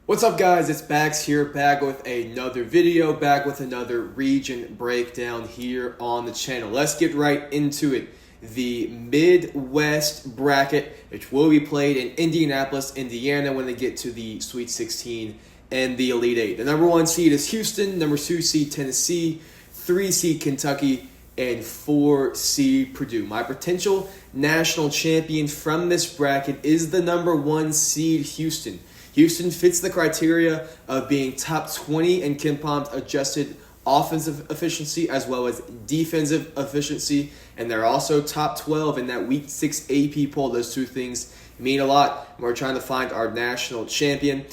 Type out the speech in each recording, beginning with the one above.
What's up, guys? It's Bax here, back with another video, back with another region breakdown here on the channel. Let's get right into it. The Midwest bracket, which will be played in Indianapolis, Indiana when they get to the Sweet 16 and the Elite Eight. The number 1 seed is Houston, number 2 seed Tennessee, 3 seed Kentucky, and 4 seed Purdue. My potential national champion from this bracket is the number 1 seed Houston. Houston fits the criteria of being top 20 in KenPom's adjusted offensive efficiency as well as defensive efficiency, and they're also top 12 in that Week 6 AP poll. Those two things mean a lot when we're trying to find our national champion.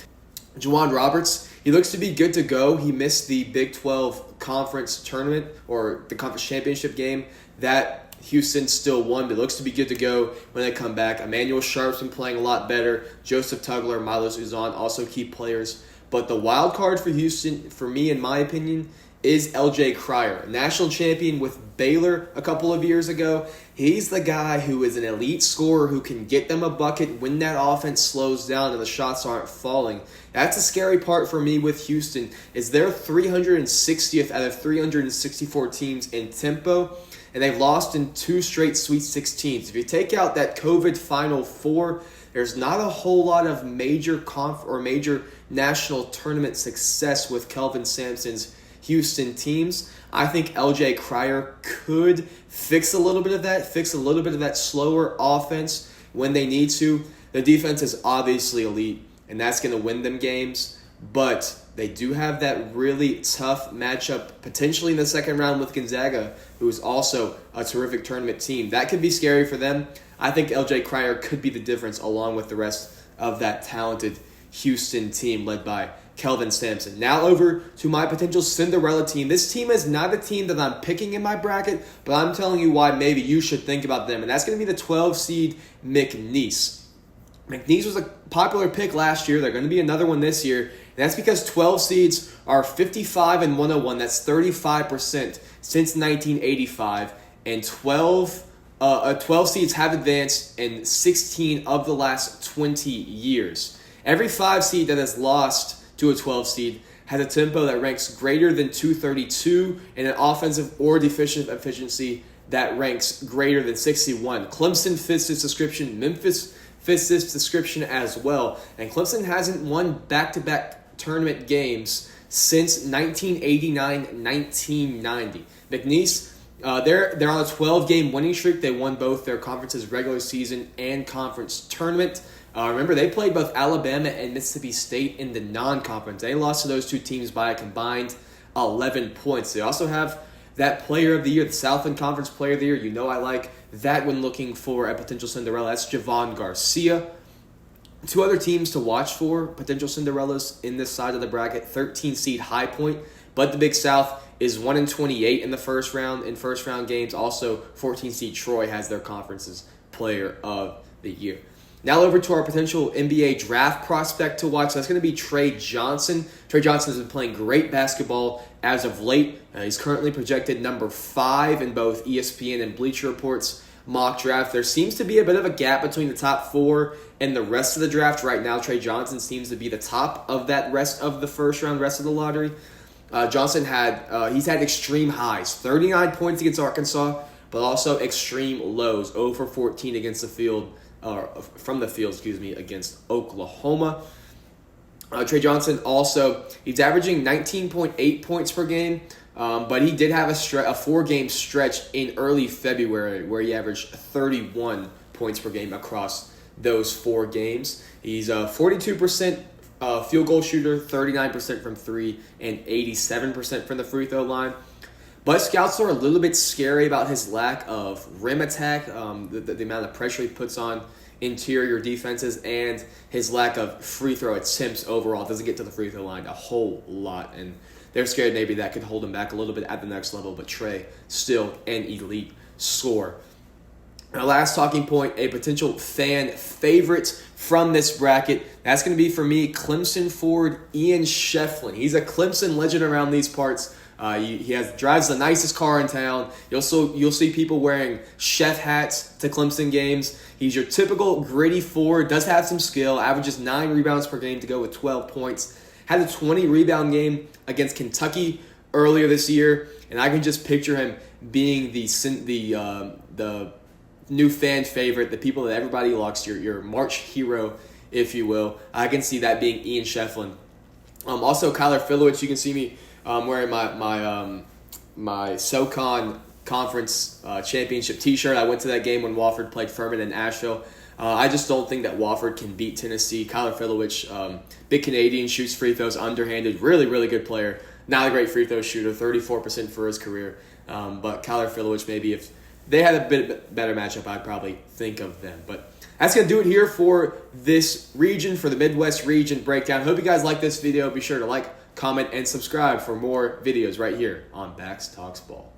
Juwan Roberts, he looks to be good to go. He missed the Big 12 conference tournament or the conference championship game that Houston still won, but looks to be good to go when they come back. Emmanuel Sharp's been playing a lot better. Joseph Tugler, Milos Uzan, also key players. But the wild card for Houston, for me, in my opinion, is L.J. Cryer, national champion with Baylor a couple of years ago. He's the guy who is an elite scorer who can get them a bucket when that offense slows down and the shots aren't falling. That's the scary part for me with Houston, is they're 360th out of 364 teams in tempo, and they've lost in 2 straight Sweet 16s. If you take out that COVID Final Four, there's not a whole lot of major major national tournament success with Kelvin Sampson's Houston teams. I think L.J. Cryer could fix a little bit of that slower offense when they need to. The defense is obviously elite, and that's going to win them games, but they do have that really tough matchup potentially in the second round with Gonzaga, who is also a terrific tournament team. That could be scary for them. I think L.J. Cryer could be the difference along with the rest of that talented Houston team led by Kelvin Sampson. Now over to my potential Cinderella team. This team is not a team that I'm picking in my bracket, but I'm telling you why maybe you should think about them, and that's going to be the 12 seed McNeese. McNeese was a popular pick last year. They're going to be another one this year. And that's because 12 seeds are 55 and 101. That's 35% since 1985. And 12 seeds have advanced in 16 of the last 20 years. Every 5 seed that has lost to a 12 seed has a tempo that ranks greater than 232 and an offensive or defensive efficiency that ranks greater than 61. Clemson fits this description. Memphis fits this description as well. And Clemson hasn't won back-to-back tournament games since 1989-1990. McNeese, they're on a 12-game winning streak. They won both their conference's regular season and conference tournament. Remember, they played both Alabama and Mississippi State in the non-conference. They lost to those two teams by a combined 11 points. They also have that player of the year, the Southland Conference player of the year. You know I like that when looking for a potential Cinderella. That's Javon Garcia. 2 other teams to watch for, potential Cinderellas in this side of the bracket. 13 seed High Point, but the Big South is 1-28 in the first round games. Also, 14 seed Troy has their conference's player of the year. Now over to our potential NBA draft prospect to watch. That's going to be Trey Johnson. Trey Johnson has been playing great basketball as of late. He's currently projected number 5 in both ESPN and Bleacher Report's mock draft. There seems to be a bit of a gap between the top 4 and the rest of the draft. Right now, Trey Johnson seems to be the top of that rest of the first round, rest of the lottery. Johnson he's had extreme highs, 39 points against Arkansas, but also extreme lows, 0 for 14 against the field. From the field, against Oklahoma. Trey Johnson also, he's averaging 19.8 points per game, but he did have a 4-game stretch in early February where he averaged 31 points per game across those 4 games. He's a 42% field goal shooter, 39% from 3, and 87% from the free throw line. But scouts are a little bit scary about his lack of rim attack, the amount of pressure he puts on interior defenses, and his lack of free throw attempts overall. Doesn't get to the free throw line a whole lot, and they're scared maybe that could hold him back a little bit at the next level, but Trey, still an elite scorer. Our last talking point, a potential fan favorite from this bracket. That's going to be, for me, Clemson forward Ian Shefflin. He's a Clemson legend around these parts. He drives the nicest car in town. You'll see people wearing chef hats to Clemson games. He's your typical gritty forward. Does have some skill. Averages 9 rebounds per game to go with 12 points. Had a 20 rebound game against Kentucky earlier this year, and I can just picture him being the new fan favorite, the people that everybody likes, your March hero, if you will. I can see that being Ian Shefflin. Also, Kyler Filowich, you can see me wearing my SoCon Conference Championship T-shirt. I went to that game when Wofford played Furman in Asheville. I just don't think that Wofford can beat Tennessee. Kyler Filowich, big Canadian, shoots free throws, underhanded, really, really good player. Not a great free throw shooter, 34% for his career. But Kyler Filowich, maybe if they had a bit better matchup, I'd probably think of them. But that's going to do it here for this region, for the Midwest region breakdown. Hope you guys like this video. Be sure to like, comment, and subscribe for more videos right here on Bax Talks Ball.